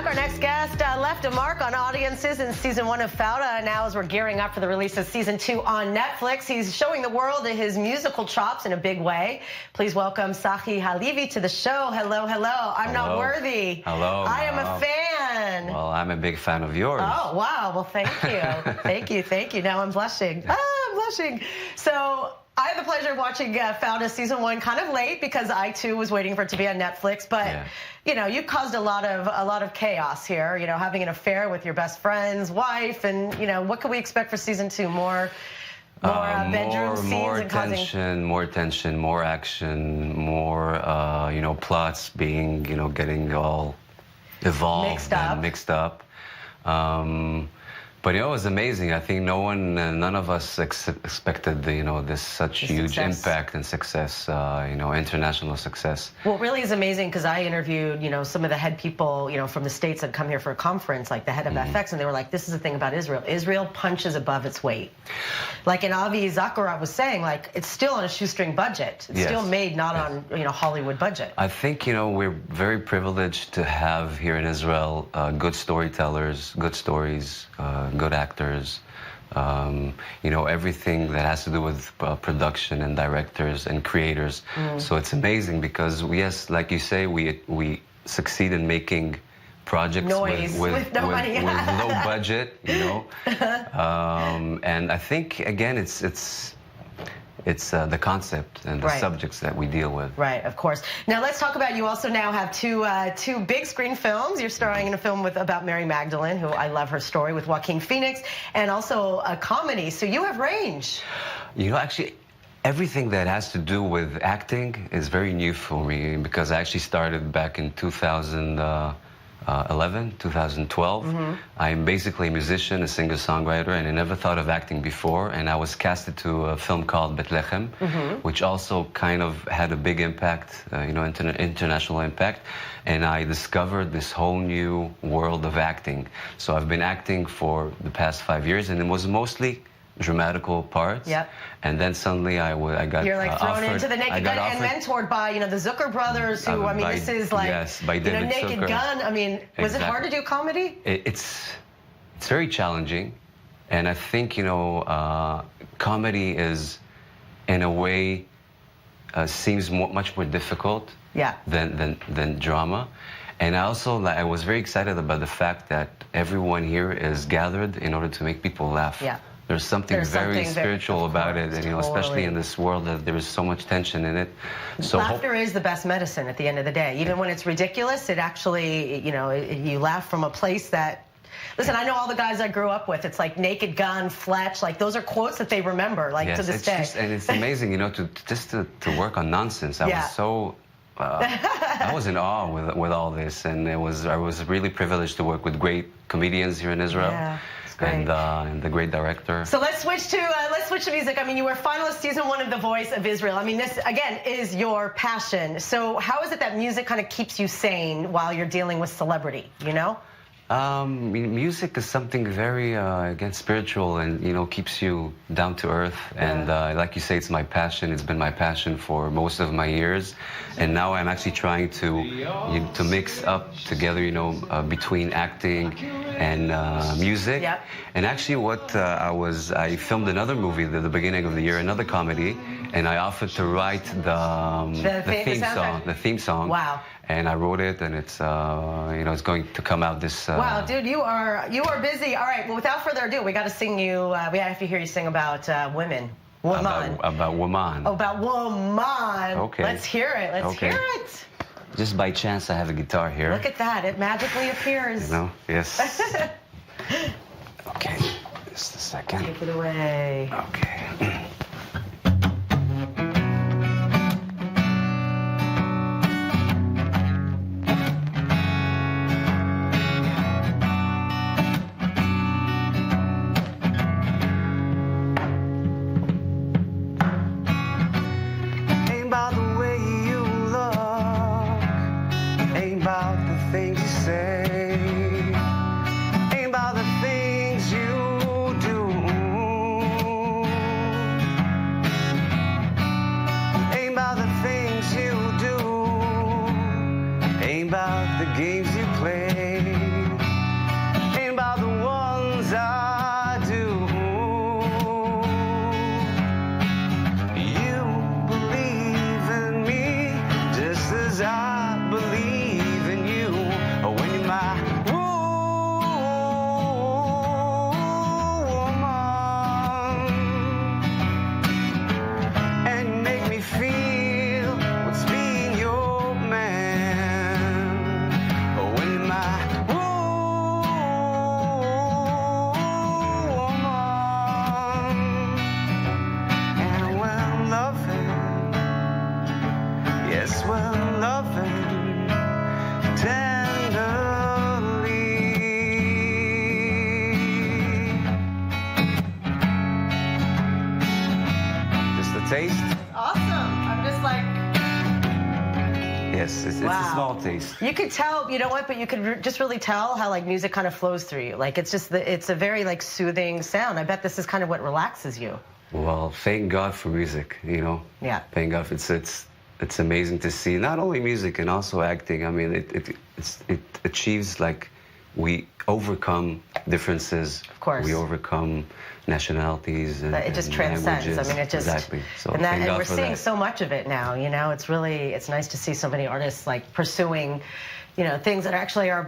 Our next guest left a mark on audiences in season 1 of Fauda. Now, as we're gearing up for the release of season 2 on Netflix, he's showing the world his musical chops in a big way. Please welcome Tsahi HaLevi to the show. Hello, hello. I'm not worthy. Hello. I am a fan. Well, I'm a big fan of yours. Oh, wow. Well, thank you. Thank you. Now I'm blushing. I'm blushing. So I had the pleasure of watching Fauda season 1 kind of late because I too was waiting for it to be on Netflix. But you know, you caused a lot of chaos here. You know, having an affair with your best friend's wife, and you know, what can we expect for season 2? More bedroom scenes and causing more tension, more action, more you know, plots being getting all evolved and mixed up. But you know, it was amazing. I think none of us expected this such huge impact and success. International success. Well, it really is amazing because I interviewed some of the head people from the States that come here for a conference, like the head of FX, and they were like, "This is the thing about Israel. Israel punches above its weight." Like, and Avi Zakharov was saying, like, it's still on a shoestring budget. It's still made not on Hollywood budget. I think we're very privileged to have here in Israel good storytellers, good stories. Good actors, everything that has to do with production and directors and creators. So it's amazing because, yes, like you say, we succeed in making projects with no money. with low budget, and I think again it's the concept and the subjects that we deal with. Right, of course. Now let's talk about, you also now have two big screen films. You're starring in a film about Mary Magdalene, who I love her story, with Joaquin Phoenix, and also a comedy. So you have range. Actually, everything that has to do with acting is very new for me because I actually started back in 2012. I'm basically a musician, a singer-songwriter, and I never thought of acting before. And I was casted to a film called Bethlehem, which also kind of had a big impact, international impact. And I discovered this whole new world of acting. So I've been acting for the past 5 years, and it was mostly dramatical parts. And then suddenly I got You're like thrown offered, into the Naked Gun and mentored by the Zucker brothers, who this is like by David Naked Zucker. Gun. I mean, was it hard to do comedy? It's very challenging, and I think comedy is in a way seems much more difficult than drama. And I was very excited about the fact that everyone here is gathered in order to make people laugh. There's something very spiritual about it, and especially in this world that there is so much tension in it. So laughter is the best medicine at the end of the day. Even when it's ridiculous, it actually, you laugh from a place that. Listen, I know all the guys I grew up with. It's like Naked Gun, Fletch. Like, those are quotes that they remember, like, to this day. And it's amazing, to work on nonsense. I was so. I was in awe with all this, and I was really privileged to work with great comedians here in Israel. And the great director. So let's switch to music. I mean, you were finalist season 1 of The Voice of Israel. I mean, this again is your passion. So how is it that music kind of keeps you sane while you're dealing with celebrity? Music is something very again spiritual, and keeps you down to earth. And like you say, it's my passion. It's been my passion for most of my years, and now I'm actually trying to mix up together, between acting and music. And actually, I filmed another movie at the beginning of the year, another comedy, and I offered to write the theme song. Wow. And I wrote it, and it's it's going to come out this. Wow, dude, you are busy. All right, well, without further ado, we got to sing you. We have to hear you sing about women. Woman. About woman. Oh, about woman. Okay. Let's hear it. Let's hear it. Just by chance, I have a guitar here. Look at that! It magically appears. Yes. Okay. Just a second. Take it away. Okay. Games you play. Yes, it's a small taste. You could tell, you know what, but you could just really tell how like music kind of flows through you. Like it's just, it's a very like soothing sound. I bet this is kind of what relaxes you. Well, thank God for music, you know. Yeah. Thank God. It's amazing to see not only music and also acting. I mean, it achieves like we overcome differences. Of course. We overcome nationalities and it just transcends. Languages. I mean, it just exactly. So and we're seeing so much of it now. You know, it's nice to see so many artists like pursuing, you know, things that actually are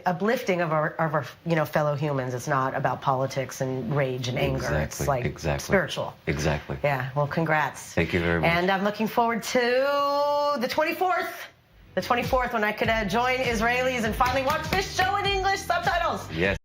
uplifting of our you know, fellow humans. It's not about politics and rage and anger. Exactly. It's like spiritual. Exactly. Yeah. Well, congrats. Thank you very much. And I'm looking forward to the 24th. The 24th, when I could join Israelis and finally watch this show in English subtitles. Yes.